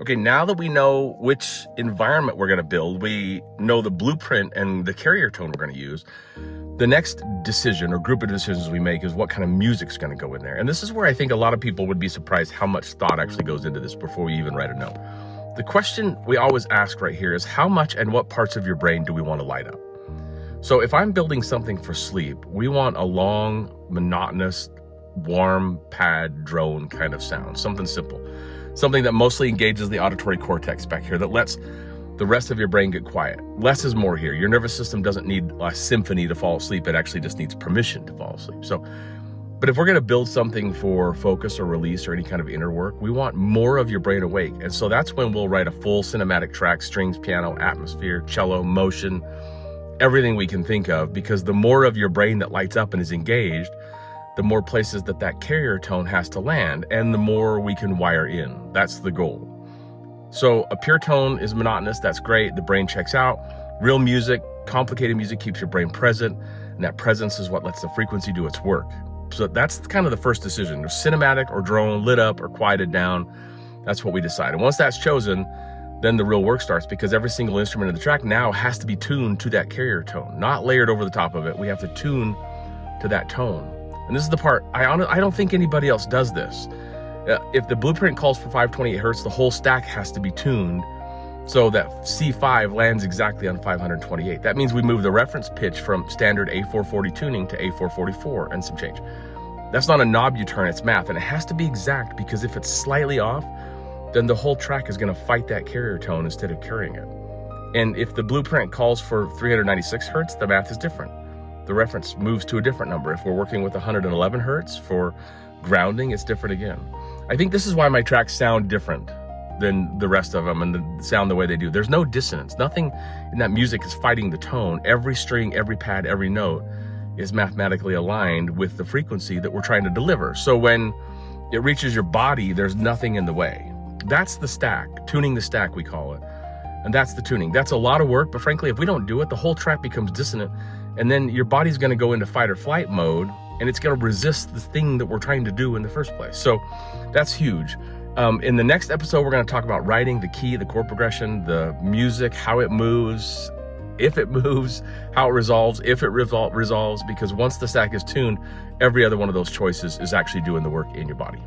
Okay, now that we know which environment we're gonna build, we know the blueprint and the carrier tone we're gonna use, the next decision or group of decisions we make is what kind of music's gonna go in there. And this is where I think a lot of people would be surprised how much thought actually goes into this before we even write a note. The question we always ask right here is how much and what parts of your brain do we want to light up? So if I'm building something for sleep, we want a long, monotonous, warm pad drone kind of sound, something simple, something that mostly engages the auditory cortex back here, that lets the rest of your brain get quiet. Less is more here. Your nervous system doesn't need a symphony to fall asleep. It actually just needs permission to fall asleep. But if we're going to build something for focus or release or any kind of inner work, we want more of your brain awake. And so that's when we'll write a full cinematic track, strings, piano, atmosphere, cello, motion, everything we can think of, because the more of your brain that lights up and is engaged, the more places that carrier tone has to land, and the more we can wire in. That's the goal. So a pure tone is monotonous. That's great. The brain checks out. Real music, complicated music keeps your brain present, and that presence is what lets the frequency do its work. So that's kind of the first decision. There's cinematic or drone, lit up or quieted down. That's what we decide. And once that's chosen, then the real work starts, because every single instrument in the track now has to be tuned to that carrier tone, not layered over the top of it. We have to tune to that tone. And this is the part, I don't think anybody else does this. If the blueprint calls for 528 hertz, the whole stack has to be tuned so that C5 lands exactly on 528. That means we move the reference pitch from standard A440 tuning to A444 and some change. That's not a knob you turn, it's math, and it has to be exact, because if it's slightly off, then the whole track is gonna fight that carrier tone instead of carrying it. And if the blueprint calls for 396 hertz, the math is different. The reference moves to a different number. If we're working with 111 hertz for grounding, it's different again. I think this is why my tracks sound different than the rest of them and sound the way they do. There's no dissonance. Nothing in that music is fighting the tone. Every string, every pad, every note is mathematically aligned with the frequency that we're trying to deliver. So when it reaches your body, there's nothing in the way. That's the stack, tuning the stack we call it. And that's the tuning. That's a lot of work, but frankly, if we don't do it, the whole track becomes dissonant, and then your body's gonna go into fight or flight mode, and it's gonna resist the thing that we're trying to do in the first place. So that's huge. In the next episode, we're gonna talk about writing, the key, the chord progression, the music, how it moves, if it moves, how it resolves, if it resolves, because once the stack is tuned, every other one of those choices is actually doing the work in your body.